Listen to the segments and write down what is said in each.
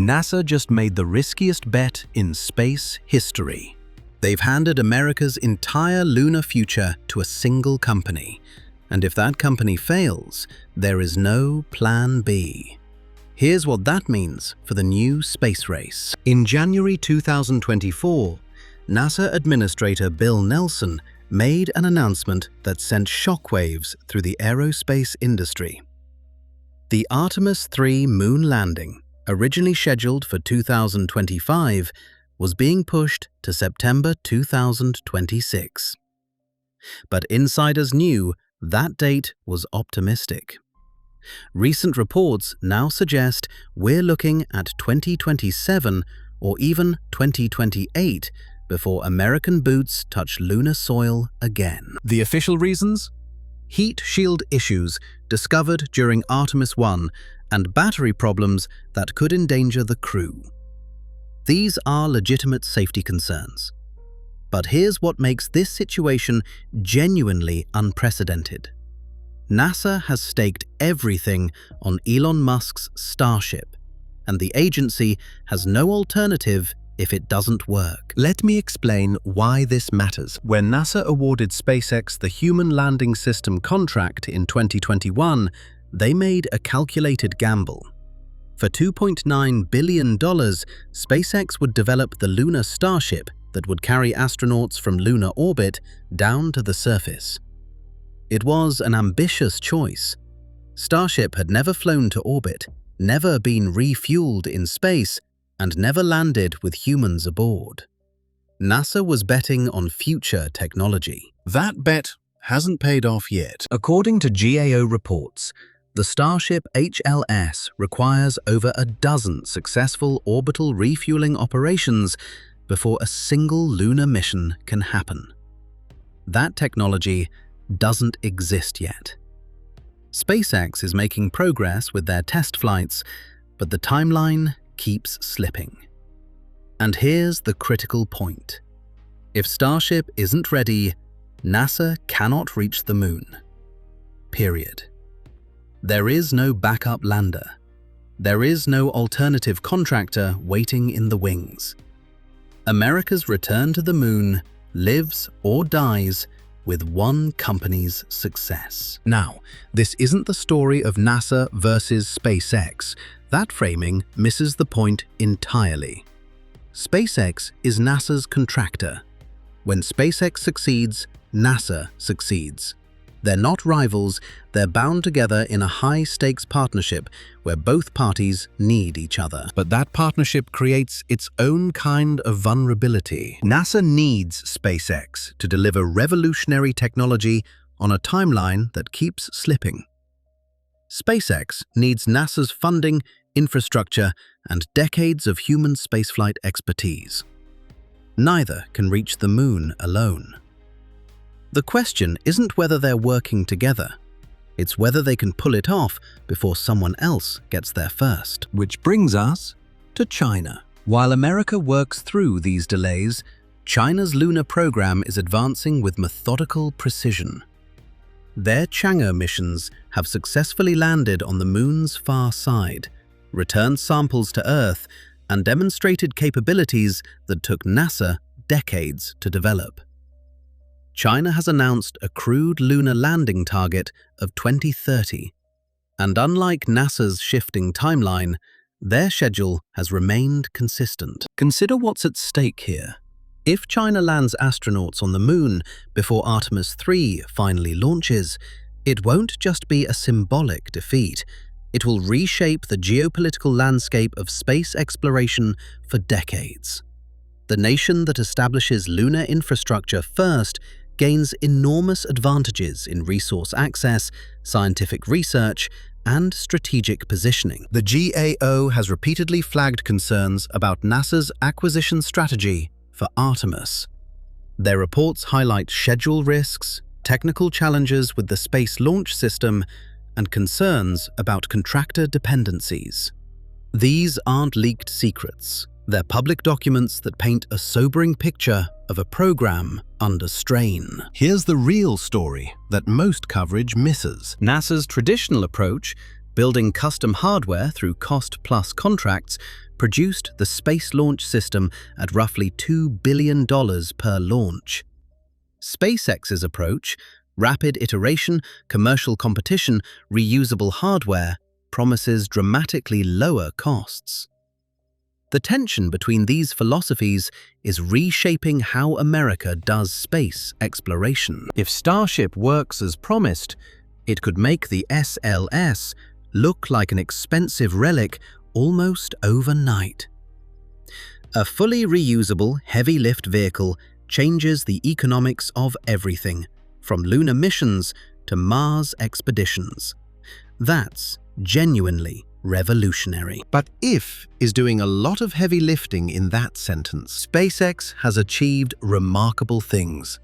NASA just made the riskiest bet in space history. They've handed America's entire lunar future to a single company. And if that company fails, there is no plan B. Here's what that means for the new space race. In January 2024, NASA Administrator Bill Nelson made an announcement that sent shockwaves through the aerospace industry. The Artemis III moon landing, originally scheduled for 2025, was being pushed to September 2026. But insiders knew that date was optimistic. Recent reports now suggest we're looking at 2027 or even 2028 before American boots touch lunar soil again. The official reasons? Heat shield issues discovered during Artemis I and battery problems that could endanger the crew. These are legitimate safety concerns. But here's what makes this situation genuinely unprecedented. NASA has staked everything on Elon Musk's Starship, and the agency has no alternative if it doesn't work. Let me explain why this matters. When NASA awarded SpaceX the Human Landing System contract in 2021, they made a calculated gamble. For $2.9 billion, SpaceX would develop the lunar Starship that would carry astronauts from lunar orbit down to the surface. It was an ambitious choice. Starship had never flown to orbit, never been refueled in space, and never landed with humans aboard. NASA was betting on future technology. That bet hasn't paid off yet. According to GAO reports, the Starship HLS requires over a dozen successful orbital refueling operations before a single lunar mission can happen. That technology doesn't exist yet. SpaceX is making progress with their test flights, but the timeline keeps slipping. And here's the critical point. If Starship isn't ready, NASA cannot reach the moon. Period. There is no backup lander. There is no alternative contractor waiting in the wings. America's return to the moon lives or dies with one company's success. Now, this isn't the story of NASA versus SpaceX. That framing misses the point entirely. SpaceX is NASA's contractor. When SpaceX succeeds, NASA succeeds. They're not rivals, they're bound together in a high-stakes partnership where both parties need each other. But that partnership creates its own kind of vulnerability. NASA needs SpaceX to deliver revolutionary technology on a timeline that keeps slipping. SpaceX needs NASA's funding, infrastructure, and decades of human spaceflight expertise. Neither can reach the moon alone. The question isn't whether they're working together. It's whether they can pull it off before someone else gets there first. Which brings us to China. While America works through these delays, China's lunar program is advancing with methodical precision. Their Chang'e missions have successfully landed on the moon's far side, returned samples to Earth, and demonstrated capabilities that took NASA decades to develop. China has announced a crewed lunar landing target of 2030, and unlike NASA's shifting timeline, their schedule has remained consistent. Consider what's at stake here. If China lands astronauts on the moon before Artemis III finally launches, it won't just be a symbolic defeat. It will reshape the geopolitical landscape of space exploration for decades. The nation that establishes lunar infrastructure first gains enormous advantages in resource access, scientific research, and strategic positioning. The GAO has repeatedly flagged concerns about NASA's acquisition strategy for Artemis. Their reports highlight schedule risks, technical challenges with the Space Launch System, and concerns about contractor dependencies. These aren't leaked secrets. They're public documents that paint a sobering picture of a program under strain. Here's the real story that most coverage misses. NASA's traditional approach, building custom hardware through cost-plus contracts, produced the Space Launch System at roughly $2 billion per launch. SpaceX's approach, rapid iteration, commercial competition, reusable hardware, promises dramatically lower costs. The tension between these philosophies is reshaping how America does space exploration. If Starship works as promised, it could make the SLS look like an expensive relic almost overnight. A fully reusable, heavy-lift vehicle changes the economics of everything, from lunar missions to Mars expeditions. That's genuinely revolutionary. But if is doing a lot of heavy lifting in that sentence. SpaceX has achieved remarkable things.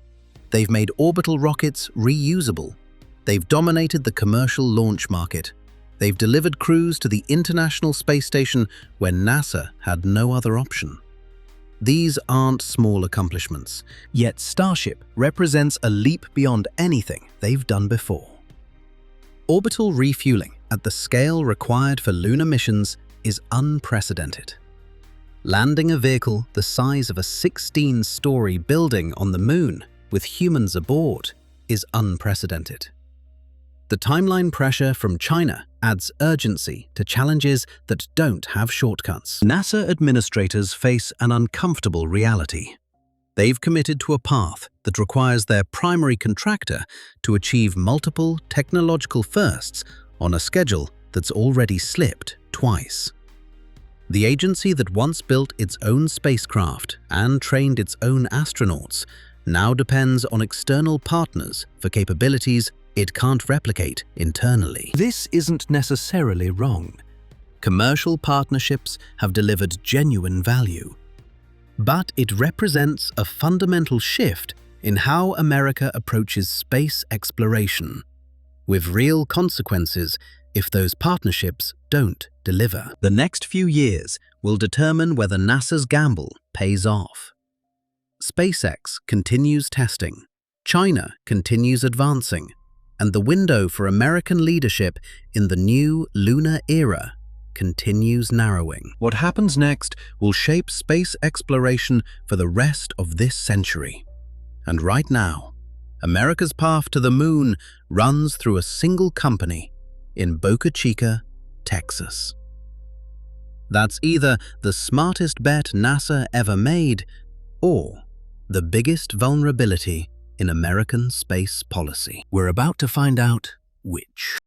They've made orbital rockets reusable. They've dominated the commercial launch market. They've delivered crews to the International Space Station when NASA had no other option. These aren't small accomplishments, yet Starship represents a leap beyond anything they've done before. Orbital refueling at the scale required for lunar missions is unprecedented. Landing a vehicle the size of a 16-story building on the Moon with humans aboard is unprecedented. The timeline pressure from China adds urgency to challenges that don't have shortcuts. NASA administrators face an uncomfortable reality. They've committed to a path that requires their primary contractor to achieve multiple technological firsts on a schedule that's already slipped twice. The agency that once built its own spacecraft and trained its own astronauts now depends on external partners for capabilities it can't replicate internally. This isn't necessarily wrong. Commercial partnerships have delivered genuine value. But it represents a fundamental shift in how America approaches space exploration, with real consequences if those partnerships don't deliver. The next few years will determine whether NASA's gamble pays off. SpaceX continues testing, China continues advancing, and the window for American leadership in the new lunar era continues narrowing. What happens next will shape space exploration for the rest of this century. And right now, America's path to the Moon runs through a single company in Boca Chica, Texas. That's either the smartest bet NASA ever made or the biggest vulnerability in American space policy. We're about to find out which.